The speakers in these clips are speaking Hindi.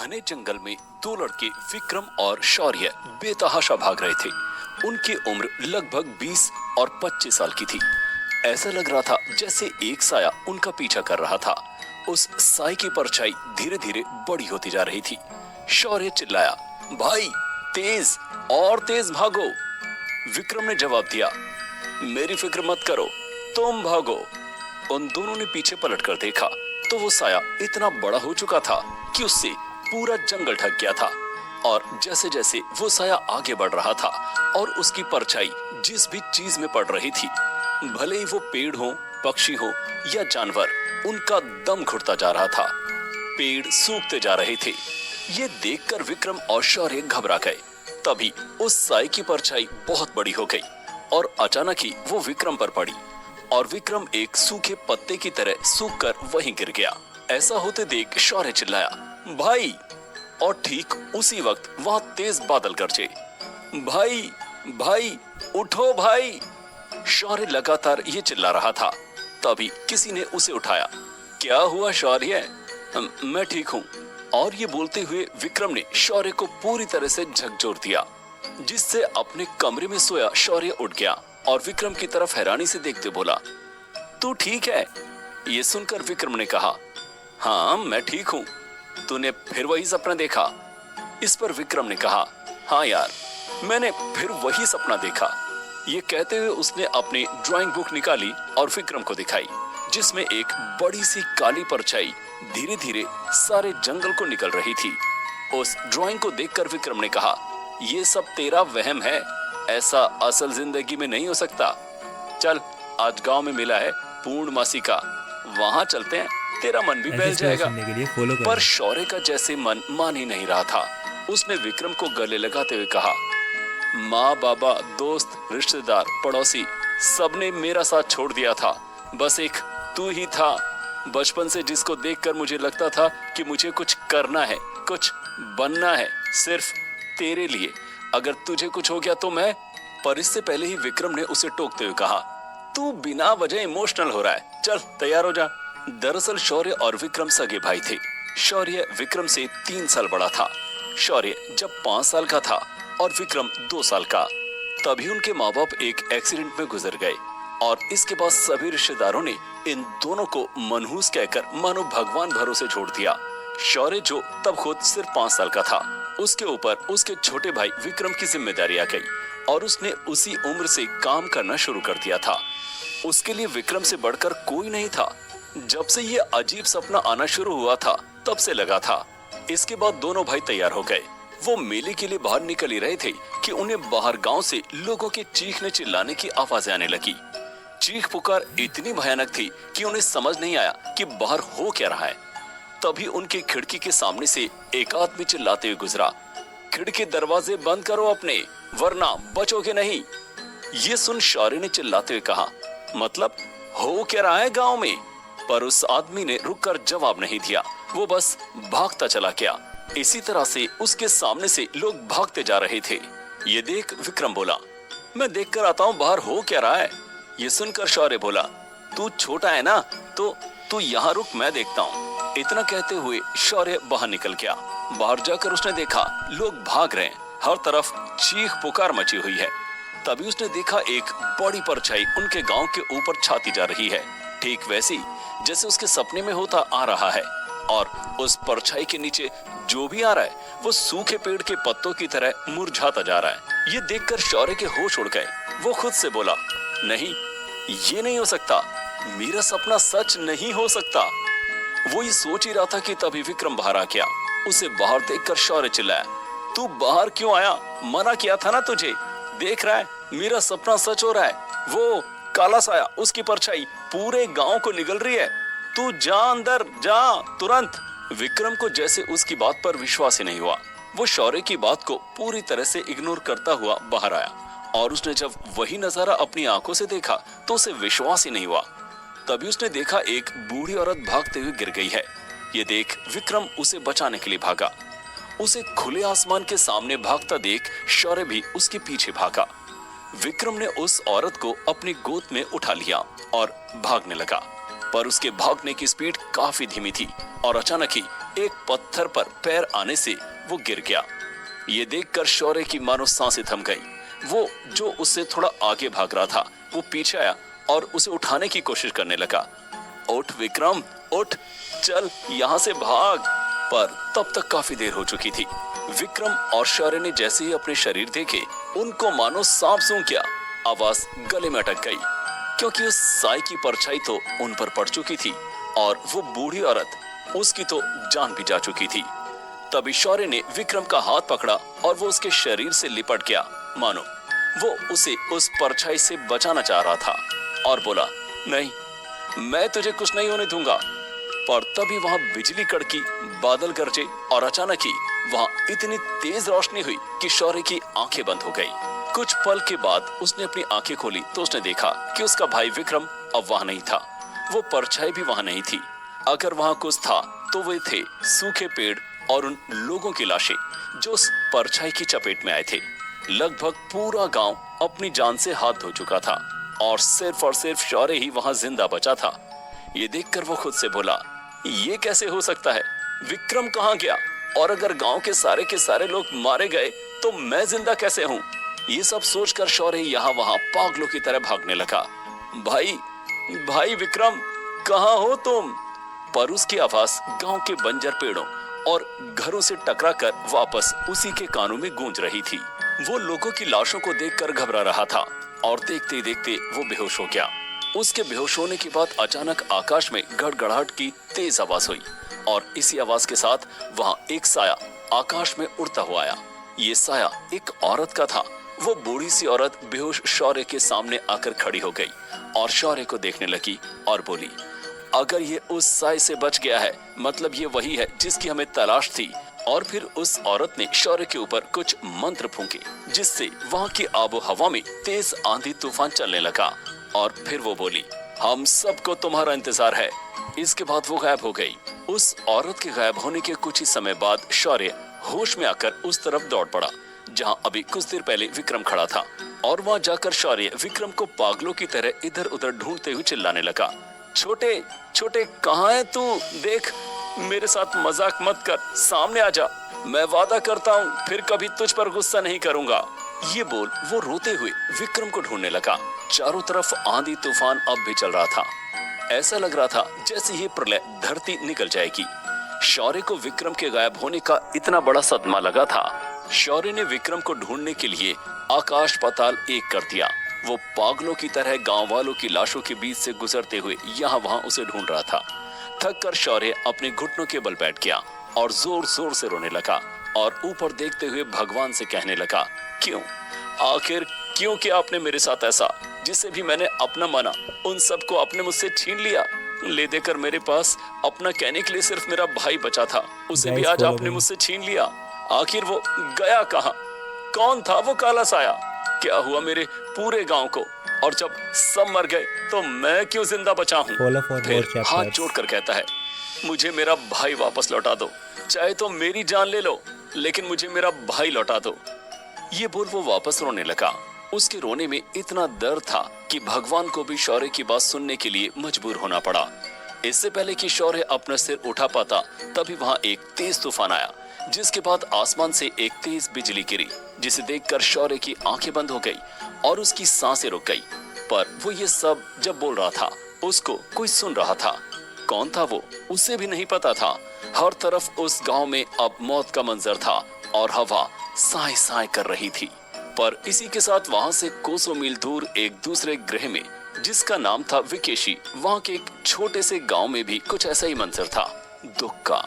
घने जंगल में दो लड़के विक्रम और शौर्य बेतहाशा भाग रहे थे। उनकी उम्र लगभग 20 और 25 साल की थी। ऐसा लग रहा था जैसे एक साया उनका पीछा कर रहा था। उस साए की परछाई धीरे धीरे बड़ी होती जा रही थी। शौर्य चिल्लाया, भाई तेज और तेज भागो। विक्रम ने जवाब दिया, मेरी फिक्र मत करो, तुम भागो। उन दोनों ने पीछे पलटकर देखा तो वो साया इतना बड़ा हो चुका था कि उससे पूरा जंगल ढक गया था। और जैसे जैसे वो साया आगे बढ़ रहा था और उसकी परछाई जिस भी चीज में पड़ रही थी, भले ही वो पेड़ हो, पक्षी हो या जानवर, उनका दम घुटता जा रहा था। पेड़ सूखते जा रहे थे। ये देखकर विक्रम और शौर्य घबरा गए। तभी उस साए की परछाई बहुत बड़ी हो गई और अचानक ही वो विक्रम पर पड़ी और विक्रम एक सूखे पत्ते की तरह सूखकर वहीं गिर गया। ऐसा होते देख शौर्य चिल्लाया, भाई। और ठीक उसी वक्त वहां तेज बादल गरजे। भाई भाई उठो भाई। शौर्य लगातार ये चिल्ला रहा था। तभी किसी ने उसे उठाया। क्या हुआ शौर्य? मैं ठीक हूँ। और ये बोलते हुए विक्रम ने शौर्य को पूरी तरह से झकझोर दिया, जिससे अपने कमरे में सोया शौर्य उठ गया और विक्रम की तरफ हैरानी से देखते बोला, तू ठीक है? ये सुनकर विक्रम ने कहा, हाँ मैं ठीक हूँ। तूने फिर वही सपना देखा? इस पर विक्रम ने कहा, हाँ यार, मैंने फिर वही सपना देखा। ये कहते हुए उसने अपनी ड्राइंग बुक निकाली और विक्रम को दिखाई, जिसमें एक बड़ी सी काली परछाई धीरे धीरे सारे जंगल को निकल रही थी। उस ड्राइंग को देखकर विक्रम ने कहा, ये सब तेरा वहम है, ऐसा असल जिंदगी में नहीं हो सकता। चल, आज गांव में मिला है पूर्णमासी का, वहां चलते हैं, तेरा मन भी बहल जाएगा। पर शौर्य का जैसे मन मान ही नहीं रहा था। उसने विक्रम को गले लगाते हुए कहा, माँ बाबा, दोस्त, रिश्तेदार, पड़ोसी, सबने मेरा साथ छोड़ दिया था। बस एक तू ही था बचपन से, जिसको देखकर मुझे लगता था कि मुझे कुछ करना है, कुछ बनना है, सिर्फ तेरे लिए। अगर तुझे कुछ हो गया तो मैं। पर इससे पहले ही विक्रम ने उसे टोकते हुए कहा, तू बिना वजह इमोशनल हो रहा है, चल तैयार हो जा। दरअसल शौर्य और विक्रम सगे भाई थे। शौर्य विक्रम से 3 साल बड़ा था। शौर्य जब 5 साल का था और विक्रम 2 साल का, तभी उनके माँ बाप एक एक्सीडेंट में गुजर गए और इसके बाद सभी रिश्तेदारों ने इन दोनों को मनहूस कहकर मानो भगवान भरोसे छोड़ दिया। शौर्य जो तब खुद सिर्फ 5 साल का था, उसके ऊपर उसके छोटे भाई विक्रम की जिम्मेदारी आ गई और उसने उसी उम्र से काम करना शुरू कर दिया था। उसके लिए विक्रम से बढ़कर कोई नहीं था। जब से ये अजीब सपना आना शुरू हुआ था, तब से लगा था। इसके बाद दोनों भाई तैयार हो गए। वो मेले के लिए बाहर निकल ही रहे थे कि उन्हें बाहर गांव से लोगों के चीखने चिल्लाने की आवाजें आने लगी। चीख पुकार इतनी भयानक थी कि उन्हें समझ नहीं आया कि बाहर हो क्या रहा है। तभी उनकी खिड़की के सामने से एक आदमी चिल्लाते हुए गुजरा, खिड़की दरवाजे बंद करो अपने, वरना बचोगे नहीं। ये सुन शौर्य ने चिल्लाते हुए कहा, मतलब हो क्या रहा है गांव में? पर उस आदमी ने रुककर जवाब नहीं दिया, वो बस भागता चला गया। इसी तरह से उसके सामने से लोग भागते जा रहे थे। ये देख विक्रम बोला, मैं देख कर आता हूँ बाहर हो क्या रहा है। ये सुनकर शौर्य बोला, तू छोटा है ना, तो तू यहाँ रुक, मैं देखता हूँ। इतना कहते हुए शौर्य बाहर निकल गया। बाहर जाकर उसने देखा लोग भाग रहे हैं, हर तरफ चीख पुकार मची हुई है। तभी उसने देखा एक बड़ी परछाई उनके गांव के ऊपर छाती जा रही है, ठीक वैसी जैसे उसके सपने में होता आ रहा है। और उस परछाई के नीचे जो भी आ रहा है वो सूखे पेड़ के पत्तों की तरह मुरझाता जा रहा है। ये देखकर शौर्य के होश उड़ गए। वो खुद से बोला, नहीं, ये नहीं हो सकता, मेरा सपना सच नहीं हो सकता। वो ये सोच ही रहा था कि तभी विक्रम बाहर आ गया। उसे बाहर देखकर शौर्य चिल्लाया, तू बाहर क्यों आया? मना किया था ना तुझे, देख रहा है मेरा सपना सच हो रहा है। वो काला साया, उसकी परछाई पूरे गांव को निगल रही है, तू जा अंदर जा तुरंत। विक्रम को जैसे उसकी बात पर विश्वास ही नहीं हुआ। वो शौर्य की बात को पूरी तरह से इग्नोर करता हुआ बाहर आया और उसने जब वही नजारा अपनी आंखों से देखा तो उसे विश्वास ही नहीं हुआ। तभी उसने देखा एक बूढ़ी औरत भागते हुए गिर गई है। ये देख विक्रम उसे बचाने के लिए भागा। उसे खुले आसमान के सामने भागता देख शौर्य भी उसके पीछे भागा। विक्रम ने उस औरत को अपनी गोद में उठा लिया और भागने लगा। पर उसके भागने की स्पीड काफी धीमी थी और अचानक ही एक पत्थर पर पैर आने से वो गिर गया। ये देखकर शौर्य की मानो सांसें थम गई। वो जो उससे थोड़ा आगे भाग रहा था वो पीछे आया और उसे उठाने की कोशिश करने लगा। उठ विक्रम उठ, चल यहाँ से भाग। पर तब तक काफी देर हो चुकी थी। विक्रम और शौर्य ने जैसे ही अपने शरीर देखे, उनको मानो सांप सूंघ गया। आवाज गले में अटक गई क्योंकि उस साई की परछाई तो उन पर पड़ चुकी थी और वो बूढ़ी औरत, उसकी तो जान भी जा चुकी थी। तभी शौर्य ने विक्रम का हाथ पकड़ा और वो उसके शरीर से लिपट गया, मानो वो उसे उस परछाई से बचाना चाह रहा था, और बोला, नहीं, मैं तुझे कुछ नहीं होने दूंगा। पर तभी वहां बिजली कड़की, बादल गरजे और अचानक ही वहां इतनी तेज रोशनी हुई कि शौर्य की आंखें बंद हो गई। कुछ पल के बाद उसने अपनी आंखें खोली तो उसने देखा कि उसका भाई विक्रम अब वहां नहीं था। वो परछाई भी वहां नहीं थी। अगर वहां कुछ था तो वे थे सूखे पेड़ और उन लोगों की लाशें जो उस परछाई की चपेट में आए थे। लगभग पूरा गांव अपनी जान से हाथ धो चुका था और सिर्फ शौर्य ही वहां जिंदा बचा था। ये देखकर वो खुद से बोला, ये कैसे हो सकता है? विक्रम कहाँ गया? और अगर गांव के सारे लोग मारे गए तो मैं जिंदा कैसे हूँ? ये सब सोचकर शौर्य यहाँ वहां पागलों की तरह भागने लगा। भाई विक्रम, कहाँ हो तुम? पर उसकी आवाज गांव के बंजर पेड़ों और घरों से टकराकर वापस उसी के कानों में गूंज रही थी। वो लोगों की लाशों को देखकर घबरा रहा था और देखते देखते वो बेहोश हो गया। उसके बेहोश होने के बाद अचानक आकाश में गड़गड़ाहट की तेज आवाज हुई और इसी आवाज के साथ वहां एक साया आकाश में उड़ता हुआ आया। ये साया एक औरत का था। वो बूढ़ी सी औरत बेहोश शौर्य के सामने आकर खड़ी हो गई और शौर्य को देखने लगी और बोली, अगर ये उस साए से बच गया है, मतलब ये वही है जिसकी हमें तलाश थी। और फिर उस औरत ने शौर्य के ऊपर कुछ मंत्र फूंके जिससे वहाँ की आबो हवा में तेज आंधी तूफान चलने लगा। और फिर वो बोली, हम सबको तुम्हारा इंतजार है। इसके बाद वो गायब हो गई। उस औरत के गायब होने के कुछ ही समय बाद शौर्य होश में आकर उस तरफ दौड़ पड़ा जहां अभी कुछ देर पहले विक्रम खड़ा था। और वहां जाकर शौर्य विक्रम को पागलों की तरह इधर उधर ढूंढते हुए चिल्लाने लगा, छोटे छोटे कहाँ है तू? देख, मेरे साथ मजाक मत कर, सामने आ जा। मैं वादा करता हूँ फिर कभी तुझ पर गुस्सा नहीं करूंगा। ये बोल वो रोते हुए विक्रम को ढूंढने लगा। चारों तरफ आंधी तूफान अब भी चल रहा था। ऐसा लग रहा था जैसे ये प्रलय धरती निकल जाएगी। शौर्य को विक्रम के गायब होने का इतना बड़ा सदमा लगा था। शौर्य ने विक्रम को ढूंढने के लिए आकाश पाताल एक कर दिया। वो पागलों की तरह गांव वालों की लाशों के बीच से गुजरते हुए यहाँ वहां उसे ढूंढ रहा था। थक कर शौर्य अपने घुटनों के बल बैठ गया और जोर जोर से रोने लगा और ऊपर देखते हुए भगवान से कहने लगा, क्यों, आखिर क्यों किया आपने मेरे साथ ऐसा? जिसे भी मैंने अपना माना उन सबको आपने मुझसे छीन लिया। ले देकर मेरे पास अपना कहने के लिए सिर्फ मेरा भाई बचा था, उसे भी आज आपने मुझसे छीन लिया। आखिर वो गया कहाँ? कौन था वो काला साया? क्या हुआ मेरे पूरे गांव को? और जब सब मर गए तो मैं क्यों जिंदा बचा हूँ? फिर हाथ जोड़कर कहता है, मुझे मेरा भाई वापस लौटा दो, चाहे तो मेरी जान ले लो, लेकिन मुझे मेरा भाई लौटा दो। ये बोल वो वापस रोने लगा। उसके रोने में इतना दर्द था कि भगवान को भी शौर्य की बात सुनने के लिए मजबूर होना पड़ा। इससे पहले कि शौर्य अपना सिर उठा पाता तभी वहां एक तेज तूफान आया, जिसके बाद आसमान से एक तेज बिजली गिरी, जिसे देखकर शौर्य की आंखें बंद हो गई और उसकी सांसें रुक गई। पर वो ये सब जब बोल रहा था उसको कोई सुन रहा था। कौन था वो उसे भी नहीं पता था। हर तरफ उस गांव में अब मौत का मंजर था और हवा साए साए कर रही थी। पर इसी के साथ वहां से कोसों मील दूर एक दूसरे ग्रह में, जिसका नाम था विकेशी, वहां के एक छोटे से गांव में भी कुछ ऐसा ही मंजर था, दुख का।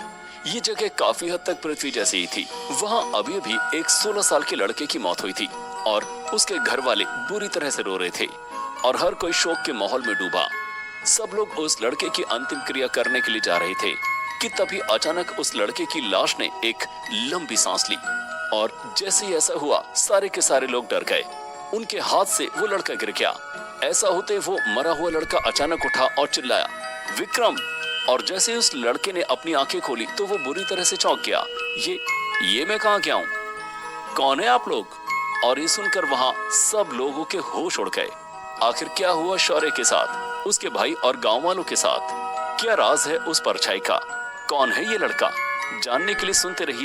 ये जगह काफी हद तक पृथ्वी जैसी ही थी। वहां अभी अभी एक 16 साल के लड़के की मौत हुई थी और उसके घर वाले बुरी तरह से रो रहे थे और हर कोई शोक के माहौल में डूबा। सब लोग उस लड़के की अंतिम क्रिया करने के लिए जा रहे थे कि तभी अचानक उस लड़के की लाश ने एक लंबी सांस ली और जैसे ही ऐसा हुआ सारे के सारे लोग डर गए। उनके हाथ से वो लड़का गिर गया। ऐसा होते वो मरा हुआ लड़का अचानक उठा और चिल्लाया, विक्रम। और जैसे उस लड़के ने अपनी आंखें खोली तो वो बुरी तरह से चौंक गया। ये मैं कहाँ गया हूँ? कौन है आप लोग? और ये सुनकर वहां सब लोगों के होश उड़ गए। आखिर क्या हुआ शौर्य के साथ? उसके भाई और गांव वालों के साथ। क्या राज है उस परछाई का? कौन है ये लड़का? जानने के लिए सुनते रहिए